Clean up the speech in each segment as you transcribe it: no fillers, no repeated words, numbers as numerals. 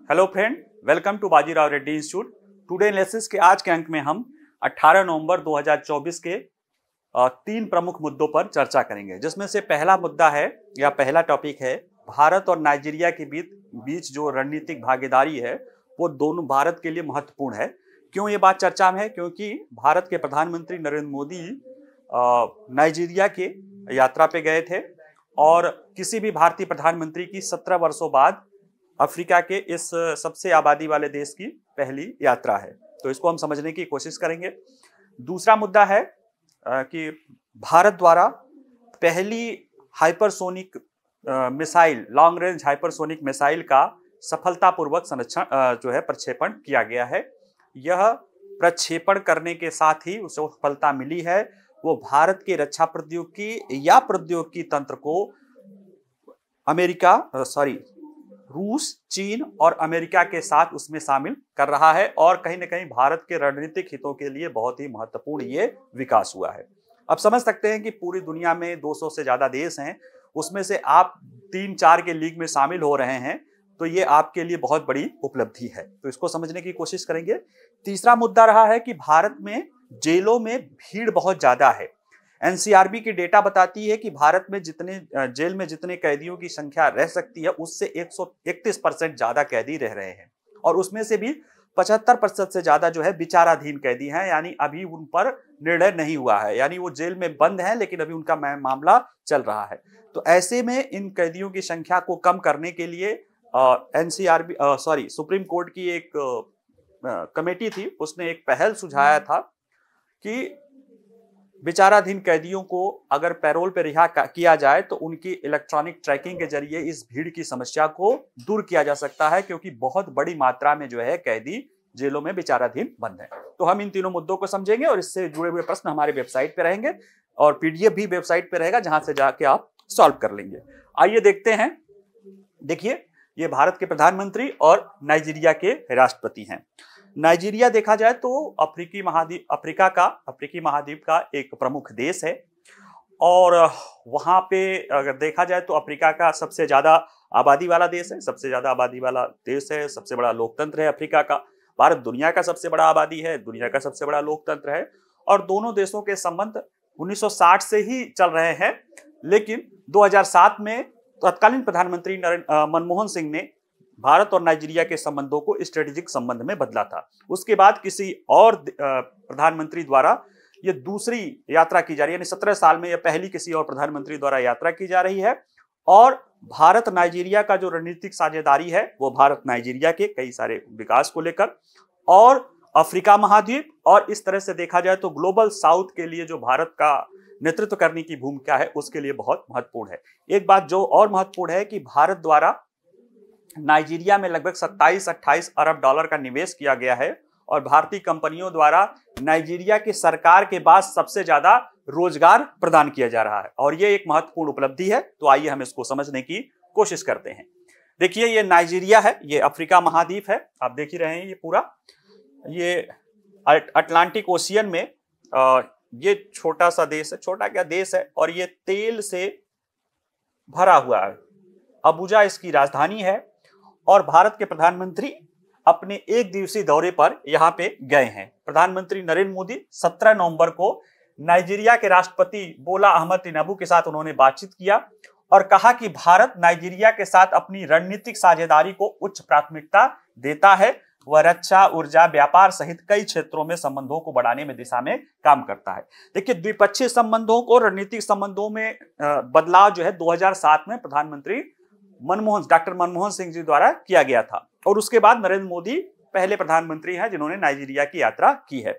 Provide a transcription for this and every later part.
Hello friend, welcome to Bajirao Reddy institute. Today analysis के आज के अंक में हम 18 नवंबर 2024 के तीन प्रमुख मुद्दों पर चर्चा करेंगे, जिसमें से पहला मुद्दा है या पहला टॉपिक है भारत और नाइजीरिया के बीच जो रणनीतिक भागीदारी है वो दोनों भारत के लिए महत्वपूर्ण है। क्यों ये बात चर्चा में है? क्योंकि भारत के प्रधानमंत्री नरेंद्र मोदी नाइजीरिया के यात्रा पे गए थे और किसी भी भारतीय प्रधानमंत्री की 17 वर्षों बाद अफ्रीका के इस सबसे आबादी वाले देश की पहली यात्रा है। तो इसको हम समझने की कोशिश करेंगे। दूसरा मुद्दा है कि भारत द्वारा पहली hypersonic missile, long range hypersonic missile का सफलतापूर्वक प्रक्षेपण किया गया है। यह प्रक्षेपण करने के साथ ही उसे सफलता मिली है। वो भारत के रक्षा प्रौद्योगिकी या प्रौद्योगिकी तंत्र को रूस, चीन और अमेरिका के साथ उसमें शामिल कर रहा है और कहीं न कहीं भारत के रणनीतिक हितों के लिए बहुत ही महत्वपूर्ण ये विकास हुआ है। अब समझ सकते हैं कि पूरी दुनिया में 200 से ज्यादा देश हैं, उसमें से आप 3-4 के लीग में शामिल हो रहे हैं, तो ये आपके लिए बहुत बड़ी उपलब्धि है। तो इसको समझने की कोशिश करेंगे। तीसरा मुद्दा रहा है कि भारत में जेलों में भीड़ बहुत ज्यादा है। एनसीआरबी की डेटा बताती है कि भारत में जेल में जितने कैदियों की संख्या रह सकती है उससे 131% ज्यादा कैदी रह रहे हैं और उसमें से भी 75% से ज्यादा जो है विचाराधीन कैदी हैं, यानी अभी उन पर निर्णय नहीं हुआ है, यानी वो जेल में बंद है लेकिन अभी उनका मामला चल रहा है। तो ऐसे में इन कैदियों की संख्या को कम करने के लिए सुप्रीम कोर्ट की एक कमेटी थी, उसने एक पहल सुझाया था कि विचाराधीन कैदियों को अगर पैरोल पर रिहा किया जाए तो उनकी इलेक्ट्रॉनिक ट्रैकिंग के जरिए इस भीड़ की समस्या को दूर किया जा सकता है, क्योंकि बहुत बड़ी मात्रा में जो है कैदी जेलों में विचाराधीन बंद है। तो हम इन तीनों मुद्दों को समझेंगे और इससे जुड़े हुए प्रश्न हमारे वेबसाइट पे रहेंगे और पीडीएफ भी वेबसाइट पे रहेगा, जहां से जाके आप सॉल्व कर लेंगे। आइए देखते हैं। देखिए, ये भारत के प्रधानमंत्री और नाइजीरिया के राष्ट्रपति हैं। नाइजीरिया देखा जाए तो अफ्रीकी महाद्वीप का एक प्रमुख देश है और वहां पे अगर देखा जाए तो अफ्रीका का सबसे ज्यादा आबादी वाला देश है, सबसे बड़ा लोकतंत्र है अफ्रीका का। भारत दुनिया का सबसे बड़ा आबादी है, दुनिया का सबसे बड़ा लोकतंत्र है और दोनों देशों के संबंध 1960 से ही चल रहे हैं, लेकिन 2007 में तत्कालीन प्रधानमंत्री मनमोहन सिंह ने भारत और नाइजीरिया के संबंधों को स्ट्रेटेजिक संबंध में बदला था। उसके बाद किसी और प्रधानमंत्री द्वारा ये दूसरी यात्रा की जा रही है, यानी 17 साल में यह पहली किसी और प्रधानमंत्री द्वारा यात्रा की जा रही है। और भारत नाइजीरिया का जो रणनीतिक साझेदारी है वो भारत नाइजीरिया के कई सारे विकास को लेकर और अफ्रीका महाद्वीप और इस तरह से देखा जाए तो ग्लोबल साउथ के लिए जो भारत का नेतृत्व करने की भूमिका है उसके लिए बहुत महत्वपूर्ण है। एक बात जो और महत्वपूर्ण है कि भारत द्वारा नाइजीरिया में लगभग 27-28 अरब डॉलर का निवेश किया गया है और भारतीय कंपनियों द्वारा नाइजीरिया की सरकार के बाद सबसे ज्यादा रोजगार प्रदान किया जा रहा है और ये एक महत्वपूर्ण उपलब्धि है। तो आइए हम इसको समझने की कोशिश करते हैं। देखिए, ये नाइजीरिया है, ये अफ्रीका महाद्वीप है, आप देख ही रहे हैं। ये पूरा ये अटलांटिक ओशियन में ये छोटा सा देश है, छोटा क्या देश है, और ये तेल से भरा हुआ है। अबुजा इसकी राजधानी है और भारत के प्रधानमंत्री अपने एक दिवसीय दौरे पर यहां पे गए हैं। प्रधानमंत्री नरेंद्र मोदी 17 नवंबर को नाइजीरिया के राष्ट्रपति बोला अहमद तिनुबू के साथ उन्होंने बातचीत किया और कहा कि भारत नाइजीरिया के साथ अपनी रणनीतिक साझेदारी को उच्च प्राथमिकता देता है। वह रक्षा, ऊर्जा, व्यापार सहित कई क्षेत्रों में संबंधों को बढ़ाने में दिशा में काम करता है। देखिए, द्विपक्षीय संबंधों को रणनीतिक संबंधों में बदलाव जो है 2007 में प्रधानमंत्री डॉक्टर मनमोहन सिंह जी द्वारा किया गया था और उसके बाद नरेंद्र मोदी पहले प्रधानमंत्री हैं जिन्होंने नाइजीरिया की यात्रा की है।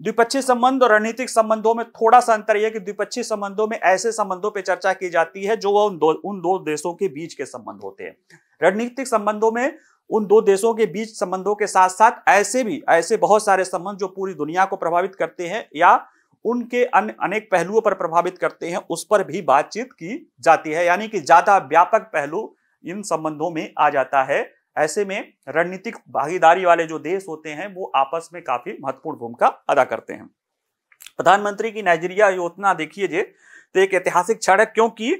द्विपक्षीय संबंध और रणनीतिक संबंधों में थोड़ा सा अंतर यह कि द्विपक्षीय संबंधों में ऐसे संबंधों पर चर्चा की जाती है जो उन दो देशों के बीच के संबंध होते हैं। रणनीतिक संबंधों में उन दो देशों के बीच संबंधों के साथ साथ ऐसे बहुत सारे संबंध जो पूरी दुनिया को प्रभावित करते हैं या उनके अनेक पहलुओं पर प्रभावित करते हैं, उस पर भी बातचीत की जाती है, यानी कि ज्यादा व्यापक पहलू इन संबंधों में आ जाता है। ऐसे में रणनीतिक भागीदारी वाले जो देश होते हैं वो आपस में काफी महत्वपूर्ण भूमिका अदा करते हैं। प्रधानमंत्री की नाइजीरिया योजना देखिए तो एक ऐतिहासिक क्षण है, क्योंकि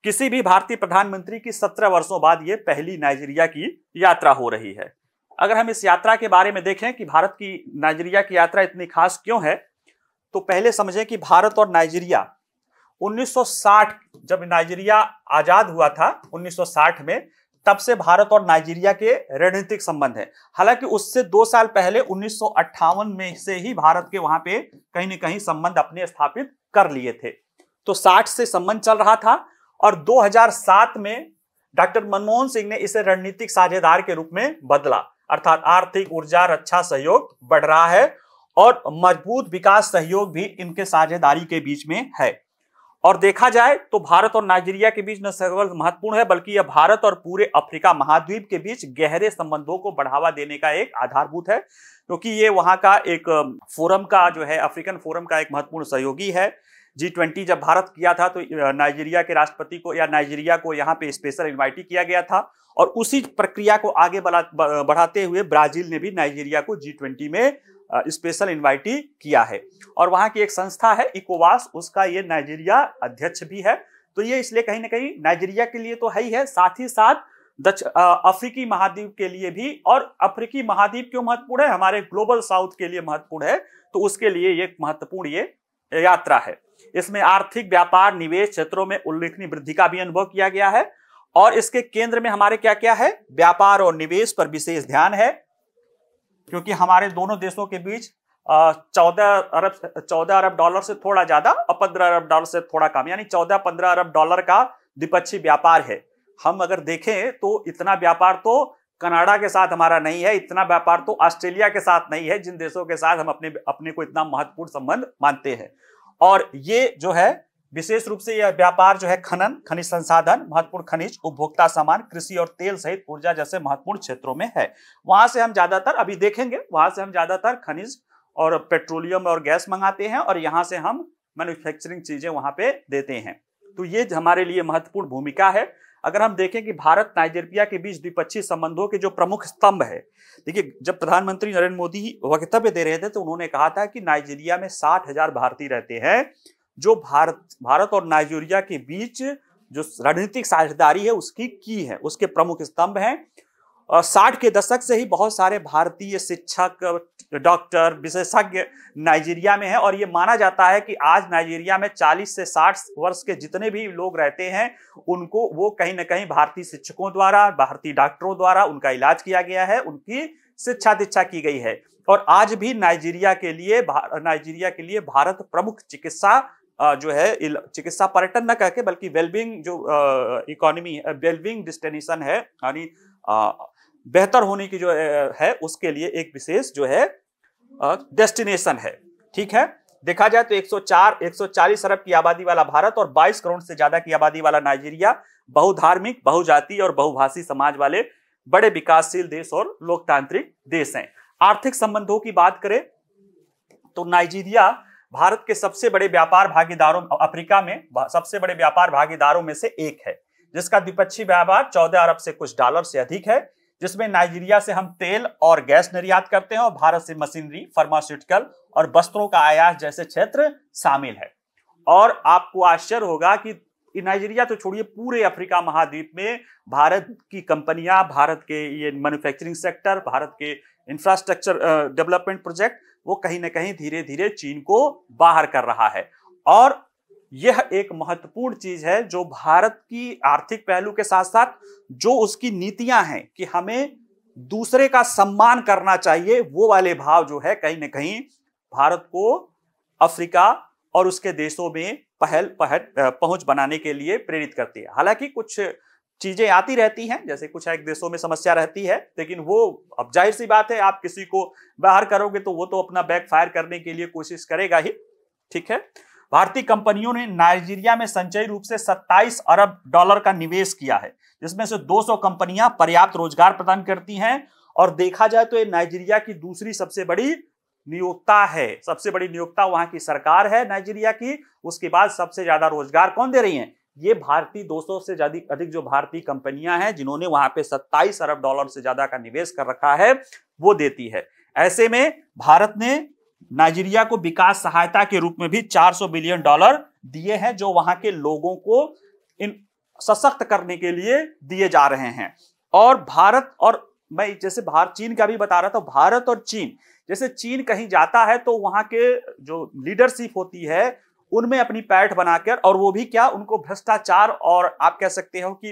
किसी भी भारतीय प्रधानमंत्री की 17 वर्षों बाद ये पहली नाइजीरिया की यात्रा हो रही है। अगर हम इस यात्रा के बारे में देखें कि भारत की नाइजीरिया की यात्रा इतनी खास क्यों है, तो पहले समझें कि भारत और नाइजीरिया 1960 जब नाइजीरिया आजाद हुआ था 1960 में, तब से भारत और नाइजीरिया के रणनीतिक संबंध है। हालांकि उससे 2 साल पहले 1958 में से ही भारत के वहां पे कहीं न कहीं संबंध अपने स्थापित कर लिए थे। तो 60 से संबंध चल रहा था और 2007 में डॉक्टर मनमोहन सिंह ने इसे रणनीतिक साझेदार के रूप में बदला, अर्थात आर्थिक, ऊर्जा, रक्षा सहयोग बढ़ रहा है और मजबूत विकास सहयोग भी इनके साझेदारी के बीच में है। और देखा जाए तो भारत और नाइजीरिया के बीच न केवल महत्वपूर्ण है, बल्कि यह भारत और पूरे अफ्रीका महाद्वीप के बीच गहरे संबंधों को बढ़ावा देने का एक आधारभूत है, क्योंकि ये वहां का एक फोरम का जो है, अफ्रीकन फोरम का एक महत्वपूर्ण सहयोगी है। G20 जब भारत किया था तो नाइजीरिया के राष्ट्रपति को या नाइजीरिया को यहाँ पे स्पेशल इन्वाइटी किया गया था और उसी प्रक्रिया को आगे बढ़ाते हुए ब्राजील ने भी नाइजीरिया को G20 में स्पेशल इन्वाइटी किया है। और वहां की एक संस्था है इकोवास, उसका ये नाइजीरिया अध्यक्ष भी है। तो ये इसलिए कहीं ना कहीं नाइजीरिया के लिए तो है ही है, साथ ही साथ अफ्रीकी महाद्वीप के लिए भी। और अफ्रीकी महाद्वीप क्यों महत्वपूर्ण है? हमारे ग्लोबल साउथ के लिए महत्वपूर्ण है, तो उसके लिए ये महत्वपूर्ण ये यात्रा है। इसमें आर्थिक, व्यापार, निवेश क्षेत्रों में उल्लेखनीय वृद्धि का भी अनुभव किया गया है और इसके केंद्र में हमारे क्या क्या है? व्यापार और निवेश पर विशेष ध्यान है, क्योंकि हमारे दोनों देशों के बीच 14 अरब डॉलर से थोड़ा ज्यादा और 15 अरब डॉलर से थोड़ा कम, यानी 14-15 अरब डॉलर का द्विपक्षीय व्यापार है। हम अगर देखें तो इतना व्यापार तो कनाडा के साथ हमारा नहीं है, इतना व्यापार तो ऑस्ट्रेलिया के साथ नहीं है, जिन देशों के साथ हम अपने को इतना महत्वपूर्ण संबंध मानते हैं। और ये जो है विशेष रूप से यह व्यापार जो है खनन, खनिज संसाधन, महत्वपूर्ण खनिज, उपभोक्ता सामान, कृषि और तेल सहित ऊर्जा जैसे महत्वपूर्ण क्षेत्रों में है। वहां से हम ज्यादातर, अभी देखेंगे, वहां से हम ज्यादातर खनिज और पेट्रोलियम और गैस मंगाते हैं और यहाँ से हम मैन्युफैक्चरिंग चीजें वहां पे देते हैं। तो ये हमारे लिए महत्वपूर्ण भूमिका है। अगर हम देखें कि भारत नाइजीरिया के बीच द्विपक्षीय संबंधों के जो प्रमुख स्तंभ है, देखिए जब प्रधानमंत्री नरेंद्र मोदी वक्तव्य दे रहे थे तो उन्होंने कहा था कि नाइजीरिया में 60,000 भारतीय रहते हैं। जो भारत और नाइजीरिया के बीच जो रणनीतिक साझेदारी है उसकी की है, उसके प्रमुख स्तंभ हैं। 60 के दशक से ही बहुत सारे भारतीय शिक्षक, डॉक्टर, विशेषज्ञ नाइजीरिया में है और ये माना जाता है कि आज नाइजीरिया में 40 से 60 वर्ष के जितने भी लोग रहते हैं उनको वो कहीं ना कहीं भारतीय शिक्षकों द्वारा, भारतीय डॉक्टरों द्वारा उनका इलाज किया गया है, उनकी शिक्षा दीक्षा की गई है। और आज भी नाइजीरिया के लिए भारत प्रमुख चिकित्सा जो है, चिकित्सा पर्यटन न कहके बल्कि वेलबींग जो इकोनॉमी है, वेलबींग डेस्टिनेशन है, यानी बेहतर होने की जो है उसके लिए एक विशेष जो है डेस्टिनेशन है। ठीक है, देखा जाए तो 140 अरब की आबादी वाला भारत और 22 करोड़ से ज्यादा की आबादी वाला नाइजीरिया बहुधार्मिक, बहुजातीय और बहुभाषी समाज वाले बड़े विकासशील देश और लोकतांत्रिक देश हैं। आर्थिक संबंधों की बात करें तो नाइजीरिया भारत के सबसे बड़े व्यापार भागीदारों, अफ्रीका में सबसे बड़े व्यापार भागीदारों में से एक है, जिसका द्विपक्षीय व्यापार 14 अरब से कुछ डॉलर से अधिक है, जिसमें नाइजीरिया से हम तेल और गैस निर्यात करते हैं और भारत से मशीनरी, फार्मास्यूटिकल और वस्त्रों का आयात जैसे क्षेत्र शामिल है। और आपको आश्चर्य होगा कि नाइजीरिया तो छोड़िए, पूरे अफ्रीका महाद्वीप में भारत की कंपनियां, भारत के ये मैन्युफैक्चरिंग सेक्टर, भारत के इंफ्रास्ट्रक्चर डेवलपमेंट प्रोजेक्ट, वो कहीं ना कहीं धीरे धीरे चीन को बाहर कर रहा है। और यह एक महत्वपूर्ण चीज है जो भारत की आर्थिक पहलू के साथ साथ जो उसकी नीतियां हैं कि हमें दूसरे का सम्मान करना चाहिए, वो वाले भाव जो है कहीं ना कहीं भारत को अफ्रीका और उसके देशों में पहुंच बनाने के लिए प्रेरित करती है। हालांकि कुछ चीजें आती रहती हैं, जैसे कुछ एक देशों में समस्या रहती है, लेकिन वो अब जाहिर सी बात है, आप किसी को बाहर करोगे तो वो तो अपना बैक फायर करने के लिए कोशिश करेगा ही। ठीक है, भारतीय कंपनियों ने नाइजीरिया में संचयी रूप से 27 अरब डॉलर का निवेश किया है, जिसमें से 200 कंपनियां पर्याप्त रोजगार प्रदान करती हैं। और देखा जाए तो ये नाइजीरिया की दूसरी सबसे बड़ी नियोक्ता है। सबसे बड़ी नियोक्ता वहां की सरकार है नाइजीरिया की। उसके बाद सबसे ज्यादा रोजगार कौन दे रही हैं? ये भारतीय 200 से अधिक जो भारतीय कंपनियां हैं जिन्होंने वहां पे 27 अरब डॉलर से ज्यादा का निवेश कर रखा है, वो देती है। ऐसे में भारत ने नाइजीरिया को विकास सहायता के रूप में भी 400 बिलियन डॉलर दिए हैं, जो वहां के लोगों को सशक्त करने के लिए दिए जा रहे हैं। और भारत और मैं जैसे भारत चीन का भी बता रहा था, भारत और चीन, जैसे चीन कहीं जाता है तो वहां के जो लीडरशिप होती है उनमें अपनी पैठ बनाकर, और वो भी क्या, उनको भ्रष्टाचार और आप कह सकते हो कि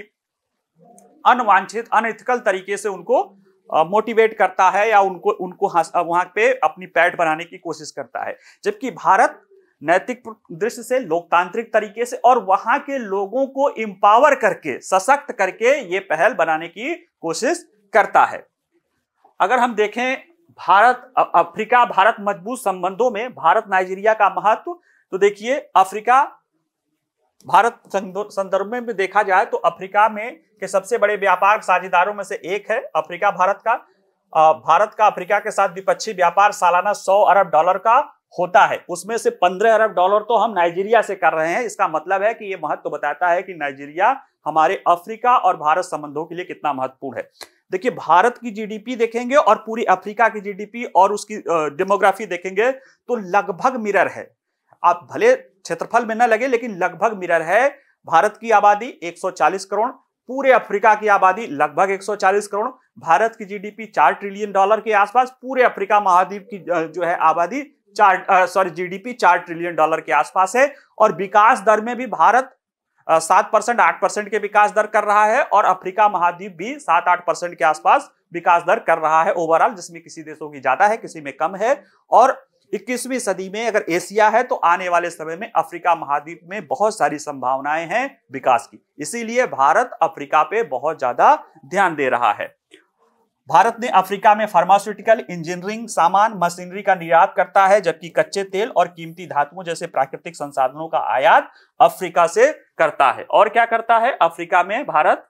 अनवांछित अनएथिकल तरीके से उनको मोटिवेट करता है, या उनको उनको वहां पे अपनी पैठ बनाने की कोशिश करता है। जबकि भारत नैतिक दृष्टि से, लोकतांत्रिक तरीके से और वहां के लोगों को एम्पावर करके, सशक्त करके ये पहल बनाने की कोशिश करता है। अगर हम देखें भारत अफ्रीका भारत मजबूत संबंधों में भारत नाइजीरिया का महत्व, तो देखिए अफ्रीका भारत संदर्भ में भी देखा जाए तो अफ्रीका में के सबसे बड़े व्यापार साझेदारों में से एक है अफ्रीका भारत का। भारत का अफ्रीका के साथ द्विपक्षीय व्यापार सालाना 100 अरब डॉलर का होता है, उसमें से 15 अरब डॉलर तो हम नाइजीरिया से कर रहे हैं। इसका मतलब है कि यह महत्व बताता है कि नाइजीरिया हमारे अफ्रीका और भारत संबंधों के लिए कितना महत्वपूर्ण है। देखिए भारत की जीडीपी देखेंगे और पूरी अफ्रीका की जीडीपी और उसकी डेमोग्राफी देखेंगे तो लगभग मिरर है। आप भले क्षेत्रफल में न लगे लेकिन लगभग मिरर है। भारत की आबादी 140 करोड़, पूरे अफ्रीका की आबादी लगभग 140 करोड़, भारत की जीडीपी 4 ट्रिलियन डॉलर के आसपास, पूरे अफ्रीका महाद्वीप की जो है आबादी जीडीपी 4 ट्रिलियन डॉलर के आसपास है। और विकास दर में भी भारत 7% 8% के विकास दर कर रहा है और अफ्रीका महाद्वीप भी 7-8% के आसपास विकास दर कर रहा है ओवरऑल, जिसमें किसी देशों की ज्यादा है किसी में कम है। और 21वीं सदी में अगर एशिया है तो आने वाले समय में अफ्रीका महाद्वीप में बहुत सारी संभावनाएं हैं विकास की, इसीलिए भारत अफ्रीका पे बहुत ज्यादा ध्यान दे रहा है। भारत ने अफ्रीका में फार्मास्यूटिकल, इंजीनियरिंग सामान, मशीनरी का निर्यात करता है, जबकि कच्चे तेल और कीमती धातुओं जैसे प्राकृतिक संसाधनों का आयात अफ्रीका से करता है। और क्या करता है अफ्रीका में भारत,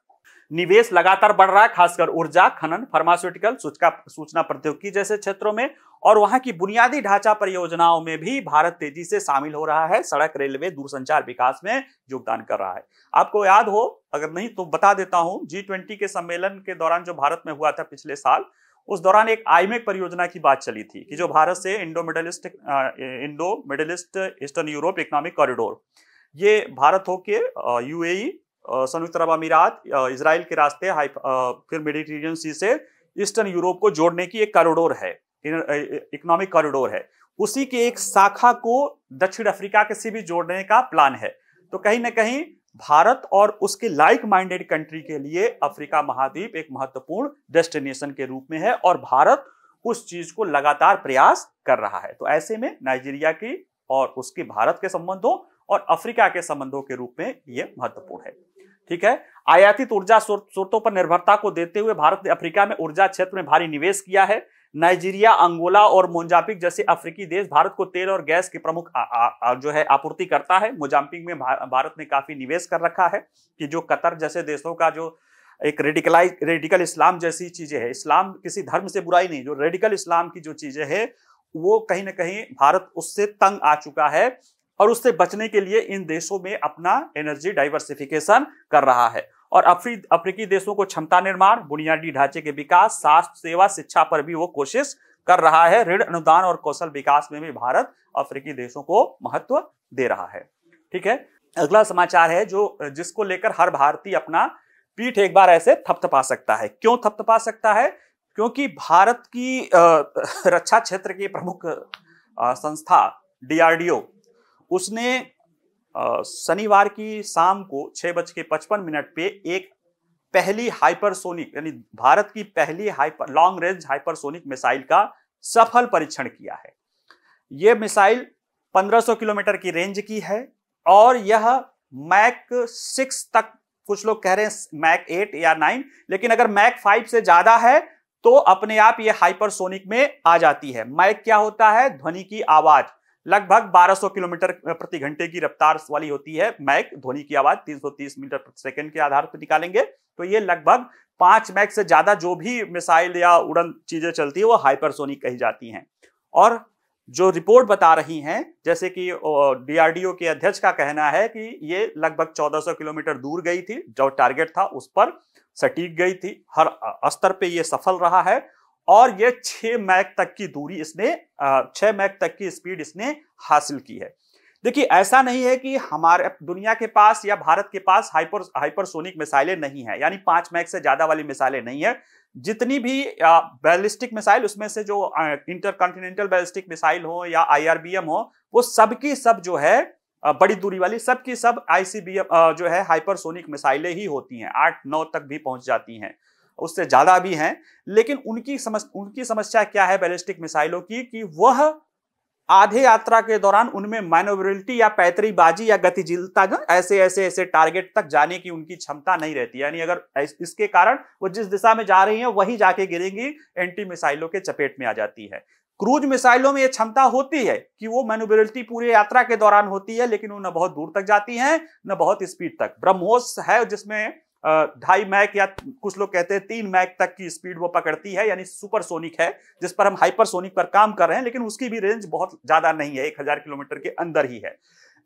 निवेश लगातार बढ़ रहा है, खासकर ऊर्जा, खनन, फार्मास्यूटिकल, सूचना प्रौद्योगिकी जैसे क्षेत्रों में, और वहां की बुनियादी ढांचा परियोजनाओं में भी भारत तेजी से शामिल हो रहा है। सड़क, रेलवे, दूरसंचार विकास में योगदान कर रहा है। आपको याद हो, अगर नहीं तो बता देता हूं, G20 के सम्मेलन के दौरान जो भारत में हुआ था पिछले साल, उस दौरान एक आईमेक परियोजना की बात चली थी कि जो भारत से Indo middle east eastern Europe economic corridor, ये भारत होके यूएई, संयुक्त अरब अमीरात, इजराइल के रास्ते फिर मेडिटेरियन सी से ईस्टर्न यूरोप को जोड़ने की एक कॉरिडोर है, इकोनॉमिक कॉरिडोर है। उसी के एक शाखा को दक्षिण अफ्रीका के से भी जोड़ने का प्लान है। तो कहीं ना कहीं भारत और उसके लाइक माइंडेड कंट्री के लिए अफ्रीका महाद्वीप एक महत्वपूर्ण डेस्टिनेशन के रूप में है और भारत उस चीज को लगातार प्रयास कर रहा है। तो ऐसे में नाइजीरिया की और उसके भारत के संबंधों और अफ्रीका के संबंधों के रूप में यह महत्वपूर्ण है। ठीक है, आयातित ऊर्जा स्रोतों पर निर्भरता को देते हुए भारत ने अफ्रीका में ऊर्जा क्षेत्र में भारी निवेश किया है। नाइजीरिया, अंगोला और मोजाम्बिक जैसे अफ्रीकी देश भारत को तेल और गैस के प्रमुख जो है आपूर्ति करता है। मोजाम्बिक में भारत ने काफी निवेश कर रखा है कि जो कतर जैसे देशों का जो एक रेडिकल इस्लाम जैसी चीजें है, इस्लाम किसी धर्म से बुराई नहीं, जो रेडिकल इस्लाम की जो चीजें है वो कहीं ना कहीं भारत उससे तंग आ चुका है और उससे बचने के लिए इन देशों में अपना एनर्जी डाइवर्सिफिकेशन कर रहा है। और अफ्रीकी देशों को क्षमता निर्माण, बुनियादी ढांचे के विकास, स्वास्थ्य सेवा, शिक्षा पर भी वो कोशिश कर रहा है। ऋण अनुदान और कौशल विकास में भी भारत अफ्रीकी देशों को महत्व दे रहा है। ठीक है, अगला समाचार है जो जिसको लेकर हर भारतीय अपना पीठ एक बार ऐसे थपथपा सकता है। क्यों थपथपा सकता है? क्योंकि भारत की रक्षा क्षेत्र की प्रमुख संस्था DRDO, उसने शनिवार की शाम को 6:55 पे एक पहली हाइपरसोनिक यानी भारत की पहली लॉन्ग रेंज हाइपरसोनिक मिसाइल का सफल परीक्षण किया है। यह मिसाइल 1500 किलोमीटर की रेंज की है और यह मैक 6 तक, कुछ लोग कह रहे हैं मैक 8 या 9, लेकिन अगर मैक 5 से ज्यादा है तो अपने आप यह हाइपरसोनिक में आ जाती है। मैक क्या होता है? ध्वनि की आवाज। लगभग 1200 किलोमीटर प्रति घंटे की रफ्तार वाली होती है मैक ध्वनि की आवाज। 330 मीटर प्रति सेकंड के आधार पर निकालेंगे तो ये लगभग 5 मैक से ज्यादा जो भी मिसाइल या उड़न चीजें चलती है वो हाइपरसोनिक कही जाती हैं। और जो रिपोर्ट बता रही हैं, जैसे कि DRDO के अध्यक्ष का कहना है कि ये लगभग 1400 किलोमीटर दूर गई थी, जो टारगेट था उस पर सटीक गई थी, हर स्तर पे ये सफल रहा है और ये 6 मैक तक की दूरी इसने 6 मैक तक की स्पीड इसने हासिल की है। देखिए, ऐसा नहीं है कि हमारे दुनिया के पास या भारत के पास हाइपरसोनिक मिसाइलें नहीं है, यानी 5 मैक से ज्यादा वाली मिसाइलें नहीं है। जितनी भी बैलिस्टिक मिसाइल, उसमें से जो इंटरकॉन्टिनेंटल बैलिस्टिक मिसाइल हो या IRBM हो, वो सबकी सब जो है बड़ी दूरी वाली सबकी सब ICBM जो है हाइपरसोनिक मिसाइलें ही होती हैं, 8-9 तक भी पहुंच जाती हैं, उससे ज्यादा भी हैं। लेकिन उनकी समस्या क्या है बैलिस्टिक मिसाइलों की, कि वह आधे यात्रा के दौरान उनमें मैनोवरेबिलिटी या पैतरीबाजी या गतिशीलता, ऐसे टारगेट तक जाने की उनकी क्षमता नहीं रहती। यानी अगर इसके कारण वो जिस दिशा में जा रही हैं वही जाके गिरेंगी, एंटी मिसाइलों के चपेट में आ जाती है। क्रूज मिसाइलों में यह क्षमता होती है कि वो मैनोवरेबिलिटी पूरे यात्रा के दौरान होती है, लेकिन वो न बहुत दूर तक जाती हैं न बहुत स्पीड तक। ब्रह्मोस है जिसमें 2.5 मैक या कुछ लोग कहते हैं 3 मैक तक की स्पीड वो पकड़ती है, यानी सुपरसोनिक है, जिस पर हम हाइपरसोनिक पर काम कर रहे हैं, लेकिन उसकी भी रेंज बहुत ज्यादा नहीं है, 1000 किलोमीटर के अंदर ही है।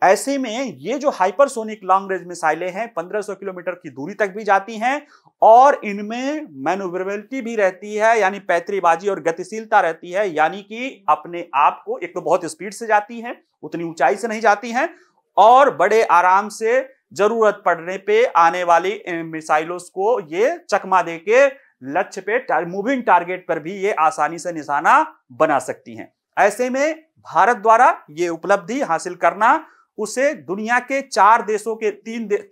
ऐसे में ये जो हाइपरसोनिक लॉन्ग रेंज मिसाइलें हैं 1500 किलोमीटर की दूरी तक भी जाती हैं, और इनमें मैनोवरेबिलिटी भी रहती है, यानी पैतरीबाजी और गतिशीलता रहती है, यानी कि अपने आप को, एक तो बहुत स्पीड से जाती हैं, उतनी ऊंचाई से नहीं जाती हैं, और बड़े आराम से जरूरत पड़ने पे आने वाली मिसाइलों को ये चकमा देके लक्ष्य पे, मूविंग टारगेट पर भी ये आसानी से निशाना बना सकती हैं। ऐसे में भारत द्वारा ये उपलब्धि हासिल करना उसे दुनिया के 4 देशों के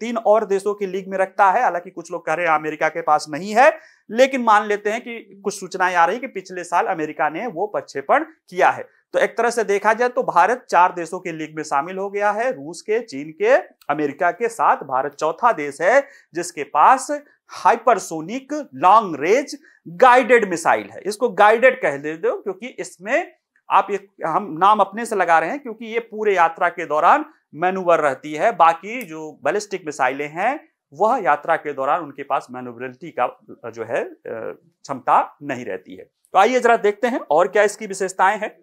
3 और देशों की लीग में रखता है। हालांकि कुछ लोग कह रहे हैं अमेरिका के पास नहीं है, लेकिन मान लेते हैं कि कुछ सूचनाएं आ रही कि पिछले साल अमेरिका ने वो प्रक्षेपण किया है। तो एक तरह से देखा जाए तो भारत 4 देशों के लीग में शामिल हो गया है, रूस के, चीन के, अमेरिका के साथ भारत चौथा देश है जिसके पास hypersonic long range guided missile है। इसको गाइडेड कह देते हो क्योंकि इसमें हम नाम अपने से लगा रहे हैं, क्योंकि ये पूरे यात्रा के दौरान मैनूवर रहती है। बाकी जो बैलिस्टिक मिसाइलें हैं वह यात्रा के दौरान उनके पास मैनूवरेबिलिटी का जो है क्षमता नहीं रहती है। तो आइए जरा देखते हैं और क्या इसकी विशेषताएं हैं,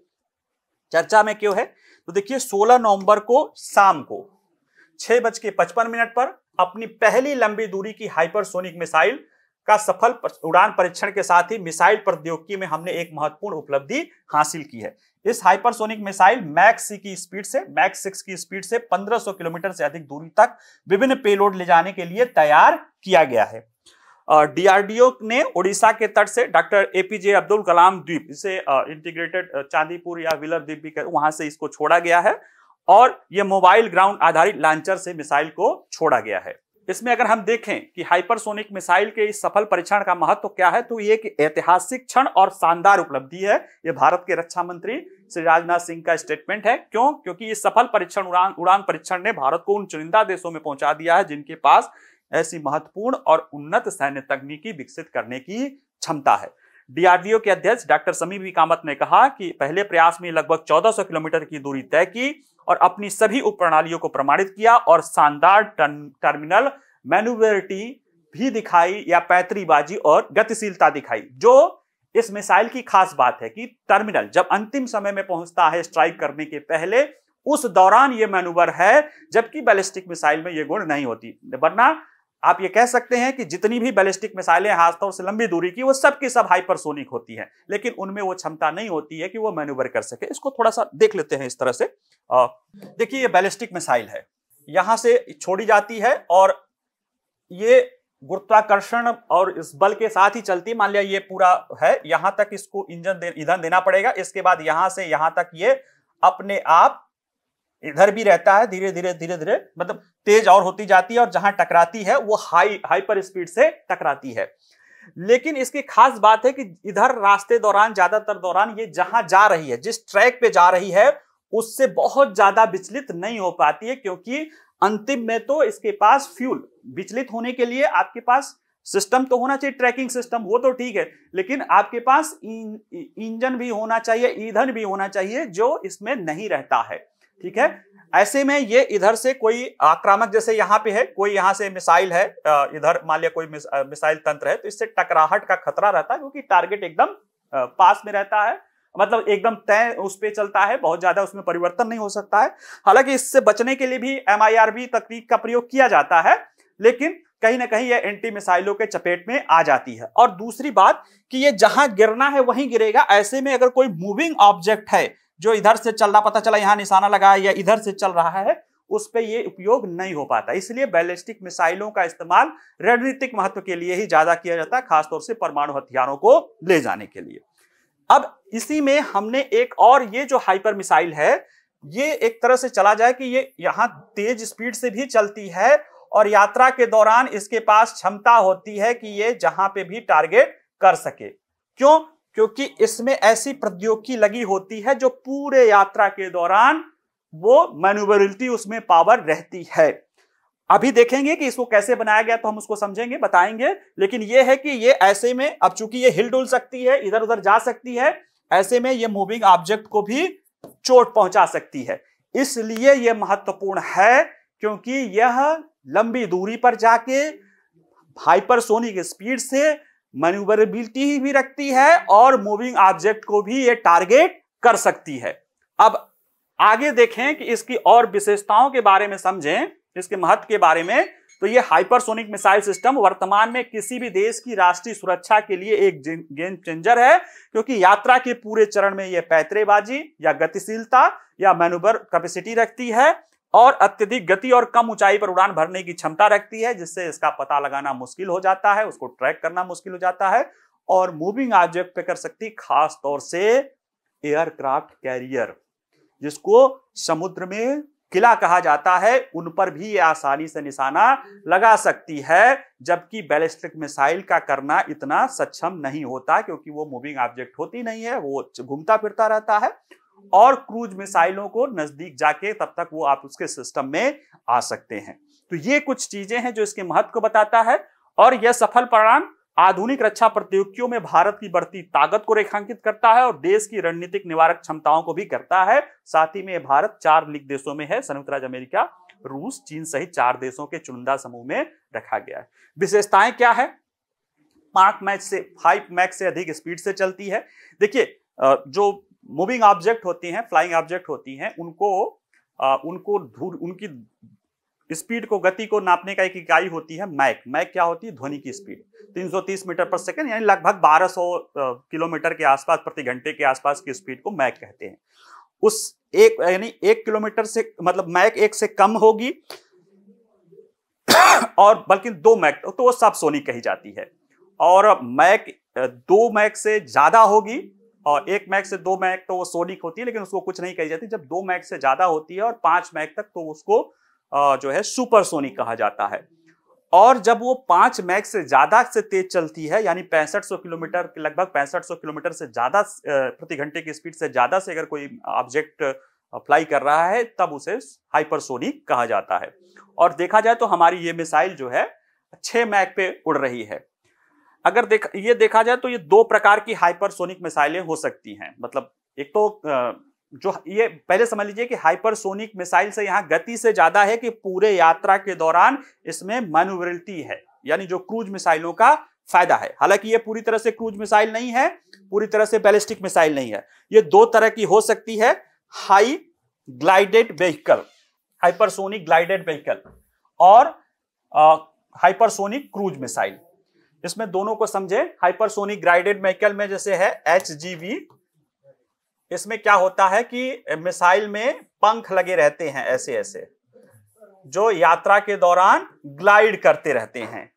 चर्चा में क्यों है। तो देखिए, 16 नवंबर को शाम को 6:55 पर अपनी पहली लंबी दूरी की हाइपरसोनिक मिसाइल का सफल उड़ान परीक्षण के साथ ही मिसाइल प्रौद्योगिकी में हमने एक महत्वपूर्ण उपलब्धि हासिल की है। इस हाइपरसोनिक मिसाइल मैक 6 की स्पीड से 1500 किलोमीटर से अधिक दूरी तक विभिन्न पेलोड ले जाने के लिए तैयार किया गया है। DRDO ने ओडिशा के तट से डॉक्टर APJ अब्दुल कलाम द्वीप, इसे इंटीग्रेटेड चांदीपुर या व्हीलर द्वीप भी कहते, वहां से इसको छोड़ा गया है, और यह मोबाइल ग्राउंड आधारित लॉन्चर से मिसाइल को छोड़ा गया है। इसमें अगर हम देखें कि हाइपरसोनिक मिसाइल के इस सफल परीक्षण का महत्व क्या है, तो ये एक ऐतिहासिक क्षण और शानदार उपलब्धि है। ये भारत के रक्षा मंत्री श्री राजनाथ सिंह का स्टेटमेंट है। क्यों? क्योंकि इस सफल परीक्षण उड़ान परीक्षण ने भारत को उन चुनिंदा देशों में पहुंचा दिया है जिनके पास ऐसी महत्वपूर्ण और उन्नत सैन्य तकनीकी विकसित करने की क्षमता है। DRDO के अध्यक्ष डॉक्टर समीर V कामत ने कहा कि पहले प्रयास में लगभग 1400 किलोमीटर की दूरी तय की और अपनी सभी उप प्रणालियों को प्रमाणित किया और शानदार टर्मिनल मैन्यूवरिटी भी दिखाई या पैतरीबाजी और गतिशीलता दिखाई। जो इस मिसाइल की खास बात है कि टर्मिनल जब अंतिम समय में पहुंचता है स्ट्राइक करने के पहले, उस दौरान यह मैनूवर है, जबकि बैलिस्टिक मिसाइल में यह गुण नहीं होती। वरना आप ये कह सकते हैं कि जितनी भी बैलिस्टिक मिसाइलें खासतौर से लंबी दूरी की, वो सबकी सब हाइपरसोनिक होती हैं, लेकिन उनमें वो क्षमता नहीं होती है कि वो मैन्यूवर कर सके। इसको थोड़ा सा देख लेते हैं इस तरह से। देखिए, ये बैलिस्टिक मिसाइल है, यहां से छोड़ी जाती है और ये गुरुत्वाकर्षण और इस बल के साथ ही चलती है। मान लिया ये पूरा है, यहां तक इसको ईंधन देना पड़ेगा, इसके बाद यहां से यहां तक ये अपने आप इधर भी रहता है, धीरे धीरे मतलब तेज और होती जाती है, और जहां टकराती है वो हाइपर स्पीड से टकराती है। लेकिन इसकी खास बात है कि इधर रास्ते दौरान, ज्यादातर दौरान ये जहां जा रही है, जिस ट्रैक पे जा रही है, उससे बहुत ज्यादा विचलित नहीं हो पाती है, क्योंकि अंतिम में तो इसके पास फ्यूल, विचलित होने के लिए आपके पास सिस्टम तो होना चाहिए, ट्रैकिंग सिस्टम, वो तो ठीक है, लेकिन आपके पास इंजन भी होना चाहिए, ईंधन भी होना चाहिए, जो इसमें नहीं रहता है। ठीक है, ऐसे में ये इधर से कोई आक्रामक, जैसे यहाँ पे है, कोई यहाँ से मिसाइल है, इधर मान लिया कोई मिसाइल तंत्र है, तो इससे टकराहट का खतरा रहता है, क्योंकि टारगेट एकदम पास में रहता है, मतलब एकदम तय उस पे चलता है, बहुत ज्यादा उसमें परिवर्तन नहीं हो सकता है। हालांकि इससे बचने के लिए भी MIRV तकनीक का प्रयोग किया जाता है, लेकिन कहीं ना कहीं यह एंटी मिसाइलों के चपेट में आ जाती है। और दूसरी बात कि ये जहां गिरना है वहीं गिरेगा। ऐसे में अगर कोई मूविंग ऑब्जेक्ट है जो इधर से चल रहा, पता चला यहां निशाना लगा या इधर से चल रहा है, उस पे ये उपयोग नहीं हो पाता। इसलिए बैलिस्टिक मिसाइलों का इस्तेमाल रणनीतिक महत्व के लिए ही ज्यादा किया जाता है, खासतौर से परमाणु हथियारों को ले जाने के लिए। अब इसी में हमने एक और, ये जो हाइपर मिसाइल है, ये एक तरह से चला जाए कि ये यहां तेज स्पीड से भी चलती है और यात्रा के दौरान इसके पास क्षमता होती है कि ये जहां पे भी टारगेट कर सके। क्यों? क्योंकि इसमें ऐसी प्रौद्योगिकी लगी होती है जो पूरे यात्रा के दौरान वो मैन्यूवरेबिलिटी उसमें पावर रहती है। अभी देखेंगे कि इसको कैसे बनाया गया, तो हम उसको समझेंगे, बताएंगे। लेकिन ये है कि ये ऐसे में, अब चूंकि ये हिल डुल सकती है, इधर उधर जा सकती है, ऐसे में ये मूविंग ऑब्जेक्ट को भी चोट पहुंचा सकती है। इसलिए यह महत्वपूर्ण है, क्योंकि यह लंबी दूरी पर जाके हाइपरसोनिक स्पीड से मैन्यूवरेबिलिटी भी रखती है और मूविंग ऑब्जेक्ट को भी ये टारगेट कर सकती है। अब आगे देखें कि इसकी और विशेषताओं के बारे में समझें, इसके महत्व के बारे में। तो ये हाइपरसोनिक मिसाइल सिस्टम वर्तमान में किसी भी देश की राष्ट्रीय सुरक्षा के लिए एक गेम चेंजर है, क्योंकि यात्रा के पूरे चरण में यह पैंतरेबाजी या गतिशीलता या मैन्यूवर कैपेसिटी रखती है और अत्यधिक गति और कम ऊंचाई पर उड़ान भरने की क्षमता रखती है, जिससे इसका पता लगाना मुश्किल हो जाता है, उसको ट्रैक करना मुश्किल हो जाता है और मूविंग ऑब्जेक्ट पे कर सकती, खास तौर से एयरक्राफ्ट कैरियर, जिसको समुद्र में किला कहा जाता है, उन पर भी ये आसानी से निशाना लगा सकती है। जबकि बैलिस्टिक मिसाइल का करना इतना सक्षम नहीं होता, क्योंकि वो मूविंग ऑब्जेक्ट होती नहीं है, वो घूमता फिरता रहता है और क्रूज मिसाइलों को नजदीक जाके तब तक वो आप उसके सिस्टम में आ सकते हैं। तो ये कुछ चीजें हैं जो इसके महत्व को बताता है और यह सफल परिणाम आधुनिक रक्षा प्रतियोगिताओं में भारत की बढ़ती ताकत को रेखांकित करता है और देश की रणनीतिक निवारक क्षमताओं को भी करता है। साथ ही में भारत 4 लीग देशों में है, संयुक्त राज्य अमेरिका, रूस, चीन सहित 4 देशों के चुनिंदा समूह में रखा गया है। विशेषताएं क्या है? 5 मैक से अधिक स्पीड से चलती है। देखिए, जो मूविंग ऑब्जेक्ट होती हैं, फ्लाइंग ऑब्जेक्ट होती हैं, उनकी स्पीड को, गति को नापने का एक इकाई होती है मैक। मैक क्या होती है? ध्वनि की स्पीड। 330 मीटर पर सेकंड, यानी लगभग 1200 किलोमीटर के आसपास प्रति घंटे के आसपास की स्पीड को मैक कहते हैं। उस यानी 1 किलोमीटर से, मतलब मैक 1 से कम होगी और बल्कि 2 मैक तो वो सबसोनिक कही जाती है, और मैक 2 मैक से ज्यादा होगी और 1 मैक से 2 मैक तो वो सोनिक होती है, लेकिन उसको कुछ नहीं कही जाती। जब 2 मैक से ज्यादा होती है और 5 मैक तक, तो उसको जो है सुपरसोनिक कहा जाता है। और जब वो 5 मैक से ज्यादा से तेज चलती है, यानी 6500 किलोमीटर, लगभग 6500 किलोमीटर से ज्यादा प्रति घंटे की स्पीड से ज्यादा से अगर कोई ऑब्जेक्ट फ्लाई कर रहा है, तब उसे हाइपरसोनिक कहा जाता है। और देखा जाए तो हमारी ये मिसाइल जो है 6 मैक पे उड़ रही है। अगर देखा जाए तो ये 2 प्रकार की हाइपरसोनिक मिसाइलें हो सकती हैं। मतलब एक तो जो ये पहले समझ लीजिए कि हाइपरसोनिक मिसाइल से यहां गति से ज्यादा है कि पूरे यात्रा के दौरान इसमें मैन्यूवरेबिलिटी है, यानी जो क्रूज मिसाइलों का फायदा है। हालांकि ये पूरी तरह से क्रूज मिसाइल नहीं है, पूरी तरह से बैलिस्टिक मिसाइल नहीं है। ये 2 तरह की हो सकती है, high glided vehicle, hypersonic glided vehicle, और हाइपरसोनिक क्रूज मिसाइल। इसमें दोनों को समझे। हाइपरसोनिक ग्लाइडेड व्हीकल में जैसे है HGV, इसमें क्या होता है कि मिसाइल में पंख लगे रहते हैं ऐसे ऐसे, जो यात्रा के दौरान ग्लाइड करते रहते हैं।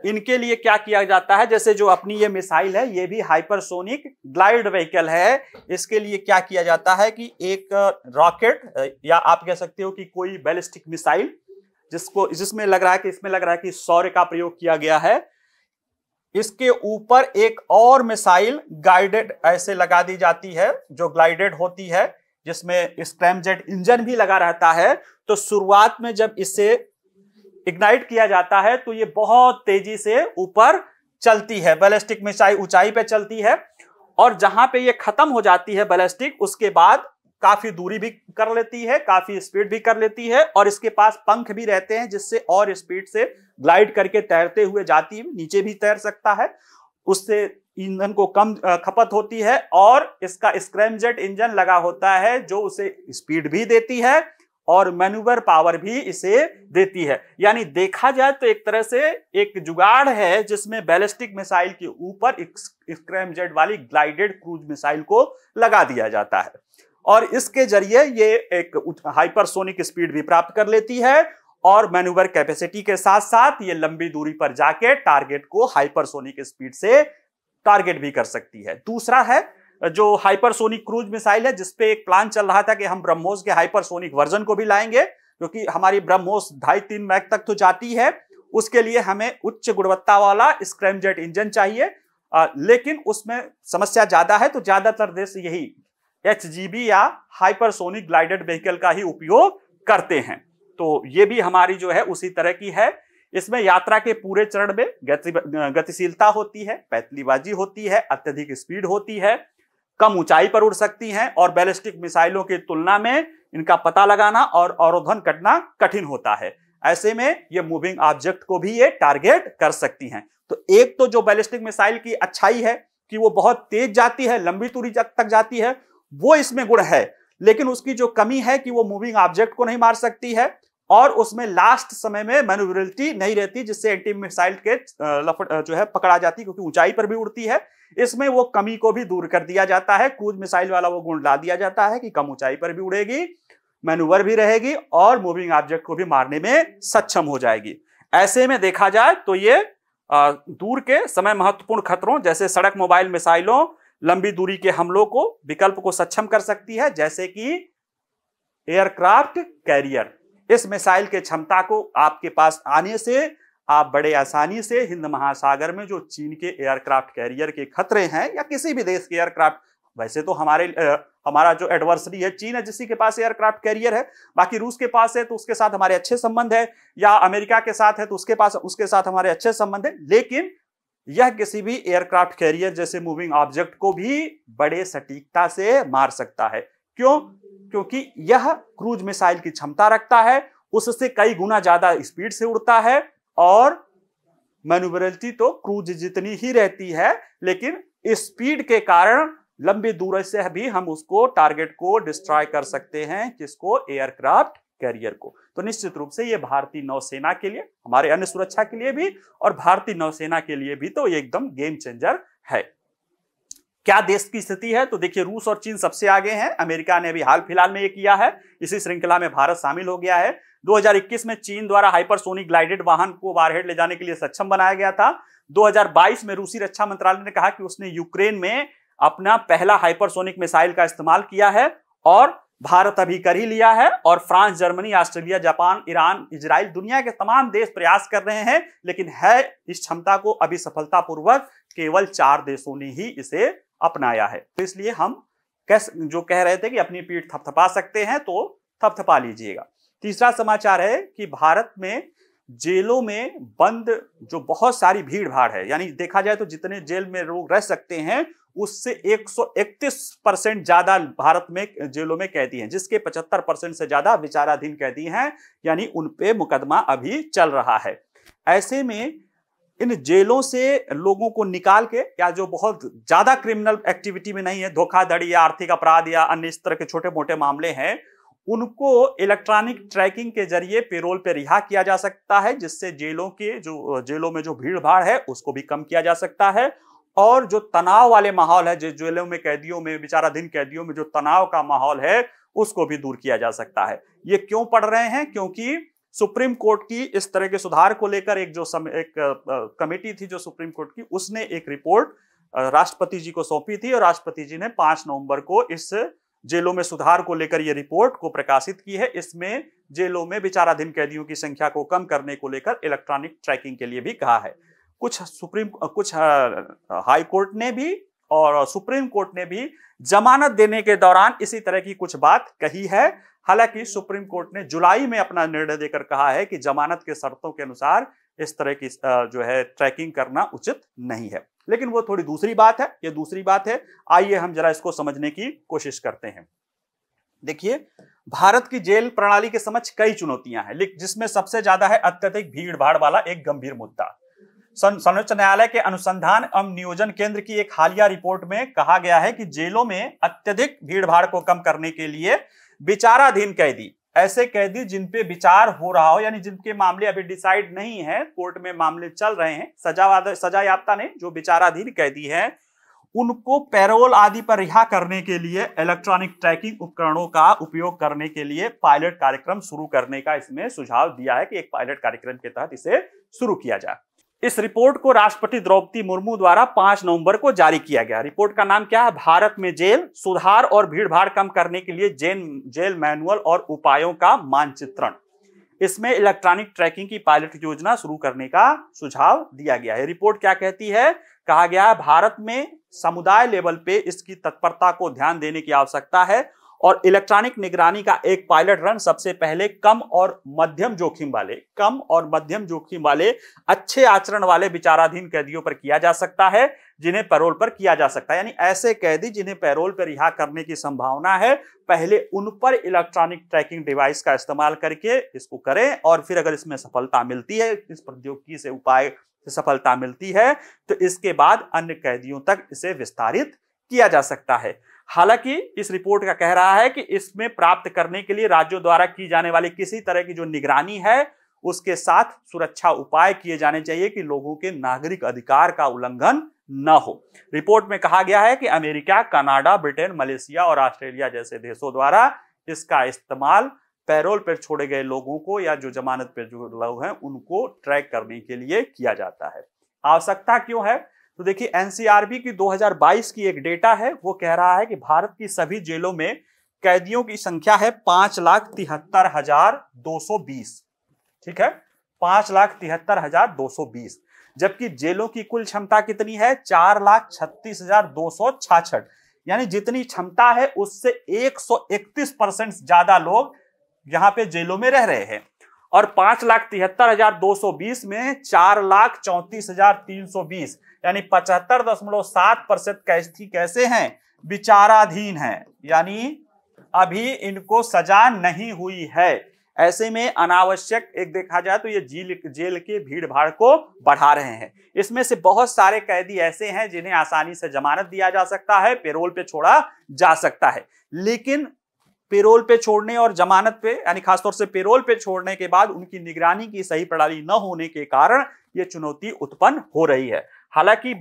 इनके लिए क्या किया जाता है, जैसे जो अपनी ये मिसाइल है, ये भी हाइपरसोनिक ग्लाइड व्हीकल है। इसके लिए क्या किया जाता है कि एक रॉकेट, या आप कह सकते हो कि कोई बैलिस्टिक मिसाइल, जिसमें लग रहा है कि इसमें लग रहा है कि सौर्य का प्रयोग किया गया है, इसके ऊपर एक और मिसाइल गाइडेड ऐसे लगा दी जाती है, जो ग्लाइडेड होती है, जिसमें स्क्रैमजेट इंजन भी लगा रहता है। तो शुरुआत में जब इसे इग्नाइट किया जाता है तो ये बहुत तेजी से ऊपर चलती है, बैलिस्टिक मिसाइल ऊंचाई पे चलती है, और जहां पे ये खत्म हो जाती है बैलिस्टिक, उसके बाद काफी दूरी भी कर लेती है, काफी स्पीड भी कर लेती है, और इसके पास पंख भी रहते हैं, जिससे और स्पीड से ग्लाइड करके तैरते हुए जाती है, नीचे भी तैर सकता है। उससे ईंधन को कम खपत होती है, और इसका स्क्रैमजेट इंजन लगा होता है, जो उसे स्पीड भी देती है और मैन्यूवर पावर भी इसे देती है। यानी देखा जाए तो एक तरह से एक जुगाड़ है, जिसमें बैलिस्टिक मिसाइल के ऊपर स्क्रैमजेट वाली ग्लाइडेड क्रूज मिसाइल को लगा दिया जाता है। और इसके जरिए ये एक हाइपरसोनिक स्पीड भी प्राप्त कर लेती है और मैन्यूवर कैपेसिटी के साथ साथ ये लंबी दूरी पर जाके टारगेट को हाइपरसोनिक स्पीड से टारगेट भी कर सकती है। दूसरा है जो हाइपरसोनिक क्रूज मिसाइल है, जिसपे एक प्लान चल रहा था कि हम ब्रह्मोस के हाइपरसोनिक वर्जन को भी लाएंगे, क्योंकि हमारी ब्रह्मोस 2.5-3 मैक तक तो जाती है। उसके लिए हमें उच्च गुणवत्ता वाला स्क्रैमजेट इंजन चाहिए, लेकिन उसमें समस्या ज्यादा है, तो ज्यादातर देश यही HGV या हाइपरसोनिक ग्लाइडेड व्हीकल का ही उपयोग करते हैं। तो ये भी हमारी जो है उसी तरह की है। इसमें यात्रा के पूरे चरण में गतिशीलता होती है, पैतलीबाजी होती है, अत्यधिक स्पीड होती है, कम ऊंचाई पर उड़ सकती हैं और बैलिस्टिक मिसाइलों की तुलना में इनका पता लगाना और अवरोधन करना कठिन होता है। ऐसे में ये मूविंग ऑब्जेक्ट को भी ये टारगेट कर सकती हैं। तो एक तो जो बैलिस्टिक मिसाइल की अच्छाई है कि वो बहुत तेज जाती है, लंबी दूरी तक जाती है, वो इसमें गुण है। लेकिन उसकी जो कमी है कि वो मूविंग ऑब्जेक्ट को नहीं मार सकती है और उसमें लास्ट समय में मैन्यूवरेबिलिटी नहीं रहती, जिससे एंटी मिसाइल के जो है पकड़ा जाती है, क्योंकि ऊंचाई पर भी उड़ती है। इसमें वो कमी को भी दूर कर दिया जाता है, क्रूज मिसाइल वाला वो गुण ला दिया जाता है कि कम ऊंचाई पर भी उड़ेगी, मैन्यूवर भी रहेगी और मूविंग ऑब्जेक्ट को भी मारने में सक्षम हो जाएगी। ऐसे में देखा जाए तो ये दूर के समय महत्वपूर्ण खतरों जैसे सड़क मोबाइल मिसाइलों, लंबी दूरी के हमलों को विकल्प को सक्षम कर सकती है, जैसे कि एयरक्राफ्ट कैरियर। इस मिसाइल के क्षमता को आपके पास आने से आप बड़े आसानी से हिंद महासागर में जो चीन के एयरक्राफ्ट कैरियर के खतरे हैं या किसी भी देश के एयरक्राफ्ट, वैसे तो हमारा जो एडवर्सरी है चीन है जिसी के पास एयरक्राफ्ट कैरियर है, बाकी रूस के पास है तो उसके साथ हमारे अच्छे संबंध है, या अमेरिका के साथ है तो उसके साथ हमारे अच्छे संबंध है। लेकिन यह किसी भी एयरक्राफ्ट कैरियर जैसे मूविंग ऑब्जेक्ट को भी बड़े सटीकता से मार सकता है। क्यों? क्योंकि यह क्रूज मिसाइल की क्षमता रखता है, उससे कई गुना ज्यादा स्पीड से उड़ता है और मैन्यूवरेबिलिटी तो क्रूज जितनी ही रहती है, लेकिन स्पीड के कारण लंबी दूरी से भी हम उसको टारगेट को डिस्ट्रॉय कर सकते हैं, किसको? एयरक्राफ्ट कैरियर को। तो निश्चित रूप से ये भारतीय नौसेना के लिए, हमारे अन्य सुरक्षा के लिए भी और भारतीय नौसेना के लिए भी तो ये एकदम गेम चेंजर है। क्या देश की स्थिति है? तो देखिए, रूस और चीन सबसे आगे हैं। अमेरिका ने भी हाल फिलहाल में ये किया है, इसी श्रृंखला में भारत शामिल हो गया है। 2021 में चीन द्वारा हाइपरसोनिक ग्लाइडेड वाहन को वारहेड ले जाने के लिए सक्षम बनाया गया था। 2022 में रूसी रक्षा मंत्रालय ने कहा कि उसने यूक्रेन में अपना पहला हाइपरसोनिक मिसाइल का इस्तेमाल किया है और भारत अभी कर ही लिया है। और France, Germany, Australia, Japan, Iran, Israel, दुनिया के तमाम देश प्रयास कर रहे हैं, लेकिन है इस क्षमता को अभी सफलतापूर्वक केवल 4 देशों ने ही इसे अपनाया है। तो इसलिए हम जो कह रहे थे कि अपनी पीठ थपथपा सकते हैं, तो थपथपा लीजिएगा। तीसरा समाचार है कि भारत में जेलों में बंद जो बहुत सारी भाड़ है, यानी देखा जाए तो जितने जेल में लोग रह सकते हैं उससे 131% ज्यादा भारत में जेलों में कैदी हैं, जिसके 75% से ज्यादा विचाराधीन कैदी हैं, यानी उन पे मुकदमा अभी चल रहा है। ऐसे में इन जेलों से लोगों को निकाल के, या जो बहुत ज्यादा क्रिमिनल एक्टिविटी में नहीं है, धोखाधड़ी या आर्थिक अपराध या अन्य इस तरह के छोटे मोटे मामले हैं, उनको इलेक्ट्रॉनिक ट्रैकिंग के जरिए पेरोल पे रिहा किया जा सकता है, जिससे जेलों में जो भीड़ भाड़ है उसको भी कम किया जा सकता है। और जो तनाव वाले माहौल है, जो जेलों में कैदियों में, विचाराधीन कैदियों में जो तनाव का माहौल है, उसको भी दूर किया जा सकता है। ये क्यों पढ़ रहे हैं? क्योंकि सुप्रीम कोर्ट की इस तरह के सुधार को लेकर एक कमेटी थी जो सुप्रीम कोर्ट की, उसने एक रिपोर्ट राष्ट्रपति जी को सौंपी थी और राष्ट्रपति जी ने 5 नवंबर को इस जेलों में सुधार को लेकर ये रिपोर्ट को प्रकाशित की है। इसमें जेलों में विचाराधीन कैदियों की संख्या को कम करने को लेकर इलेक्ट्रॉनिक ट्रैकिंग के लिए भी कहा है। कुछ हाई कोर्ट ने भी और सुप्रीम कोर्ट ने भी जमानत देने के दौरान इसी तरह की कुछ बात कही है। हालांकि सुप्रीम कोर्ट ने जुलाई में अपना निर्णय देकर कहा है कि जमानत के शर्तों के अनुसार इस तरह की जो है ट्रैकिंग करना उचित नहीं है। लेकिन वो थोड़ी दूसरी बात है, ये दूसरी बात है। आइए हम जरा इसको समझने की कोशिश करते हैं। देखिए, भारत की जेल प्रणाली के समक्ष कई चुनौतियां हैं, जिसमें सबसे ज्यादा है अत्यधिक भीड़ भाड़ वाला एक गंभीर मुद्दा। सर्वोच्च न्यायालय के अनुसंधान एवं नियोजन केंद्र की एक हालिया रिपोर्ट में कहा गया है कि जेलों में अत्यधिक भीड़ भाड़ को कम करने के लिए विचाराधीन कैदी, ऐसे कैदी जिन पे विचार हो रहा हो, यानी जिनके मामले अभी डिसाइड नहीं है, कोर्ट में मामले चल रहे हैं, सजा याफ्ता नहीं, जो विचाराधीन कैदी हैं, उनको पैरोल आदि पर रिहा करने के लिए इलेक्ट्रॉनिक ट्रैकिंग उपकरणों का उपयोग करने के लिए पायलट कार्यक्रम शुरू करने का इसमें सुझाव दिया है कि एक पायलट कार्यक्रम के तहत इसे शुरू किया जाए। इस रिपोर्ट को राष्ट्रपति द्रौपदी मुर्मू द्वारा 5 नवंबर को जारी किया गया। रिपोर्ट का नाम क्या है? भारत में जेल सुधार और भीड़भाड़ कम करने के लिए जेल मैनुअल और उपायों का मानचित्रण। इसमें इलेक्ट्रॉनिक ट्रैकिंग की पायलट योजना शुरू करने का सुझाव दिया गया है। रिपोर्ट क्या कहती है? कहा गया है भारत में समुदाय लेवल पे इसकी तत्परता को ध्यान देने की आवश्यकता है और इलेक्ट्रॉनिक निगरानी का एक पायलट रन सबसे पहले कम और मध्यम जोखिम वाले अच्छे आचरण वाले विचाराधीन कैदियों पर किया जा सकता है, जिन्हें पैरोल पर किया जा सकता है। यानी ऐसे कैदी जिन्हें पैरोल पर रिहा करने की संभावना है, पहले उन पर इलेक्ट्रॉनिक ट्रैकिंग डिवाइस का इस्तेमाल करके इसको करें और फिर अगर इसमें सफलता मिलती है, इस प्रौद्योगिकी से उपाय से सफलता मिलती है, तो इसके बाद अन्य कैदियों तक इसे विस्तारित किया जा सकता है। हालांकि इस रिपोर्ट का कह रहा है कि इसमें प्राप्त करने के लिए राज्यों द्वारा की जाने वाली किसी तरह की जो निगरानी है उसके साथ सुरक्षा उपाय किए जाने चाहिए कि लोगों के नागरिक अधिकार का उल्लंघन न हो। रिपोर्ट में कहा गया है कि अमेरिका, कनाडा, ब्रिटेन, मलेशिया और ऑस्ट्रेलिया जैसे देशों द्वारा इसका इस्तेमाल पैरोल पर छोड़े गए लोगों को या जो जमानत पर जो लोग हैं उनको ट्रैक करने के लिए किया जाता है। आवश्यकता क्यों है? तो देखिए, एनसीआरबी की 2022 की एक डेटा है, वो कह रहा है कि भारत की सभी जेलों में कैदियों की संख्या है 5,73,220। ठीक है, 5,73,220, जबकि जेलों की कुल क्षमता कितनी है? 4,36,266। यानी जितनी क्षमता है उससे 131% ज्यादा लोग यहां पे जेलों में रह रहे हैं। और 5,73,220 में 4,34,320 यानी 75.7% कैसे हैं? विचाराधीन हैं, यानी अभी इनको सजा नहीं हुई है। ऐसे में अनावश्यक एक देखा जाए तो ये जेल के भीड़ भाड़ को बढ़ा रहे हैं। इसमें से बहुत सारे कैदी ऐसे हैं जिन्हें आसानी से जमानत दिया जा सकता है, पेरोल पे छोड़ा जा सकता है, लेकिन पेरोल पे छोड़ने और जमानत पे यानी खासतौर से पेरोल पे छोड़ने के बाद उनकी निगरानी की सही प्रणाली न होने के कारण यह चुनौती उत्पन्न हो रही है। हालांकि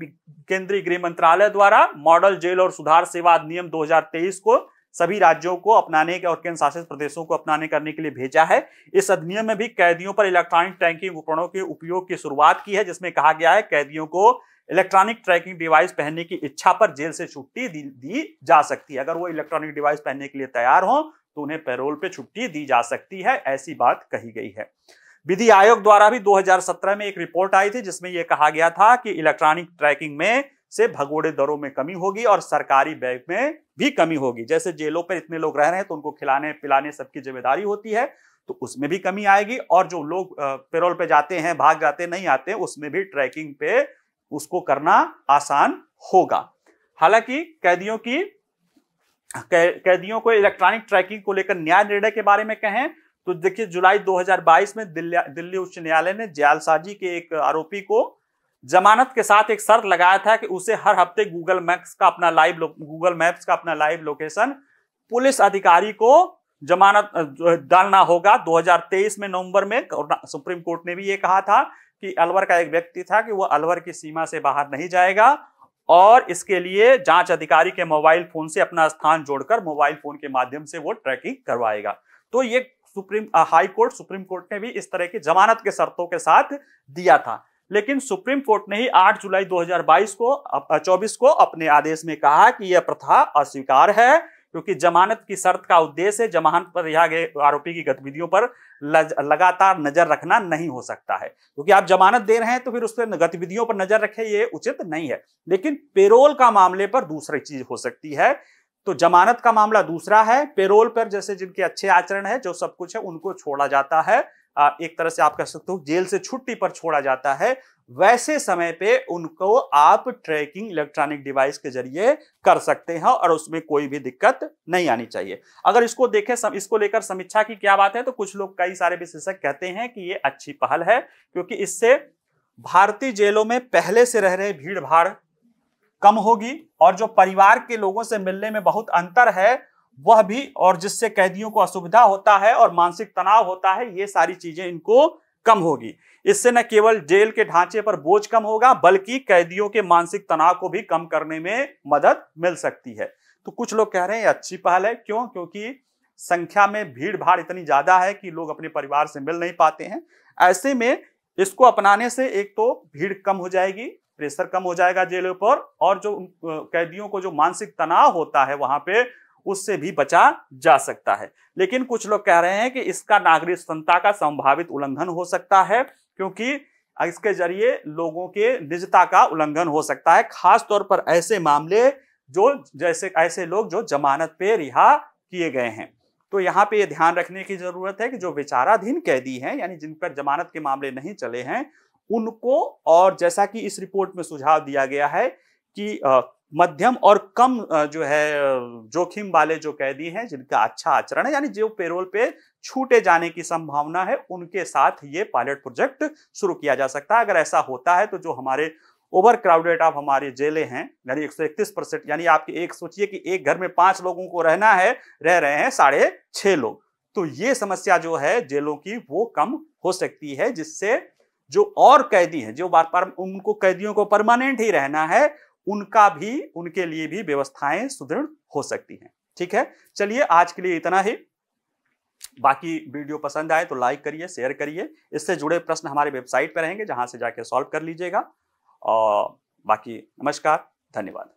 केंद्रीय गृह मंत्रालय द्वारा मॉडल जेल और सुधार सेवा अधिनियम 2023 को सभी राज्यों को अपनाने और केंद्र शासित प्रदेशों को अपनाने करने के लिए भेजा है। इस अधिनियम में भी कैदियों पर इलेक्ट्रॉनिक ट्रैकिंग उपकरणों के उपयोग की शुरुआत की है, जिसमें कहा गया है कैदियों को इलेक्ट्रॉनिक ट्रैकिंग डिवाइस पहनने की इच्छा पर जेल से छुट्टी दी जा सकती है। अगर वो इलेक्ट्रॉनिक डिवाइस पहनने के लिए तैयार हो तो उन्हें पैरोल पे छुट्टी दी जा सकती है, ऐसी बात कही गई है। विधि आयोग द्वारा भी 2017 में एक रिपोर्ट आई थी जिसमें यह कहा गया था कि इलेक्ट्रॉनिक ट्रैकिंग में से भगोड़े दरों में कमी होगी और सरकारी बैग में भी कमी होगी। जैसे जेलों पर इतने लोग रह रहे हैं तो उनको खिलाने पिलाने सबकी जिम्मेदारी होती है, तो उसमें भी कमी आएगी। और जो लोग पैरोल पे जाते हैं, भाग जाते नहीं आते, उसमें भी ट्रैकिंग पे उसको करना आसान होगा। हालांकि कैदियों को इलेक्ट्रॉनिक ट्रैकिंग को लेकर न्याय निर्णय के बारे में कहें तो देखिए, जुलाई 2022 में दिल्ली उच्च न्यायालय ने जालसाजी के एक आरोपी को जमानत के साथ एक शर्त लगाया था कि उसे हर हफ्ते गूगल मैप्स का अपना लाइव लोकेशन पुलिस अधिकारी को जमानत डालना होगा। 2023 में नवंबर में सुप्रीम कोर्ट ने भी ये कहा था कि अलवर का एक व्यक्ति था कि वो अलवर की सीमा से बाहर नहीं जाएगा और इसके लिए जांच अधिकारी के मोबाइल फोन से अपना स्थान जोड़कर मोबाइल फोन के माध्यम से वो ट्रैकिंग करवाएगा। तो ये सुप्रीम कोर्ट ने भी इस तरह की जमानत के शर्तों के साथ दिया था, लेकिन सुप्रीम कोर्ट ने ही 8 जुलाई 2024 को अपने आदेश में कहा कि यह प्रथा अस्वीकार है, क्योंकि जमानत की शर्त का उद्देश्य जमानत पर रिहा गए आरोपी की गतिविधियों पर लगातार नजर रखना नहीं हो सकता है। क्योंकि आप जमानत दे रहे हैं तो फिर उस पर गतिविधियों पर नजर रखें, ये उचित नहीं है। लेकिन पेरोल का मामले पर दूसरी चीज हो सकती है। तो जमानत का मामला दूसरा है, पेरोल पर जैसे जिनके अच्छे आचरण है, जो सब कुछ है, उनको छोड़ा जाता है, एक तरह से आप कह सकते हो जेल से छुट्टी पर छोड़ा जाता है। वैसे समय पे उनको आप ट्रैकिंग इलेक्ट्रॉनिक डिवाइस के जरिए कर सकते हैं और उसमें कोई भी दिक्कत नहीं आनी चाहिए। अगर इसको देखें, इसको लेकर समीक्षा की क्या बात है, तो कुछ लोग, कई सारे विशेषज्ञ कहते हैं कि ये अच्छी पहल है, क्योंकि इससे भारतीय जेलों में पहले से रह रहे भीड़ भाड़ कम होगी और जो परिवार के लोगों से मिलने में बहुत अंतर है वह भी, और जिससे कैदियों को असुविधा होता है और मानसिक तनाव होता है, ये सारी चीजें इनको कम होगी। इससे न केवल जेल के ढांचे पर बोझ कम होगा बल्कि कैदियों के मानसिक तनाव को भी कम करने में मदद मिल सकती है। तो कुछ लोग कह रहे हैं ये अच्छी पहल है। क्यों? क्योंकि संख्या में भीड़ भाड़ इतनी ज्यादा है कि लोग अपने परिवार से मिल नहीं पाते हैं। ऐसे में इसको अपनाने से एक तो भीड़ कम हो जाएगी, प्रेशर कम हो जाएगा जेलों पर, और जो कैदियों को जो मानसिक तनाव होता है वहां पे उससे भी बचा जा सकता है। लेकिन कुछ लोग कह रहे हैं कि इसका नागरिक संहिता का संभावित उल्लंघन हो सकता है, क्योंकि इसके जरिए लोगों के निजता का उल्लंघन हो सकता है, खास तौर पर ऐसे मामले जो जैसे ऐसे लोग जो जमानत पे रिहा किए गए हैं। तो यहाँ पे ये ध्यान रखने की जरूरत है कि जो विचाराधीन कैदी हैं, यानी जिन पर जमानत के मामले नहीं चले हैं, उनको, और जैसा कि इस रिपोर्ट में सुझाव दिया गया है कि मध्यम और कम जो है जोखिम वाले जो कैदी हैं जिनका अच्छा आचरण है, यानी जो पेरोल पे छूटे जाने की संभावना है, उनके साथ ये पायलट प्रोजेक्ट शुरू किया जा सकता है। अगर ऐसा होता है तो जो हमारे ओवर क्राउडेड ऑफ हमारी जेलें हैं, यानी 131%, यानी आपकी एक सोचिए कि एक घर में 5 लोगों को रहना है, रह रहे हैं 6.5 लोग, तो ये समस्या जो है जेलों की वो कम हो सकती है, जिससे जो और कैदी हैं, जो बार बार उनको कैदियों को परमानेंट ही रहना है, उनका भी, उनके लिए भी व्यवस्थाएं सुदृढ़ हो सकती हैं। ठीक है, चलिए आज के लिए इतना ही। बाकी वीडियो पसंद आए तो लाइक करिए, शेयर करिए। इससे जुड़े प्रश्न हमारे वेबसाइट पर रहेंगे, जहां से जाके सॉल्व कर लीजिएगा। और बाकी नमस्कार, धन्यवाद।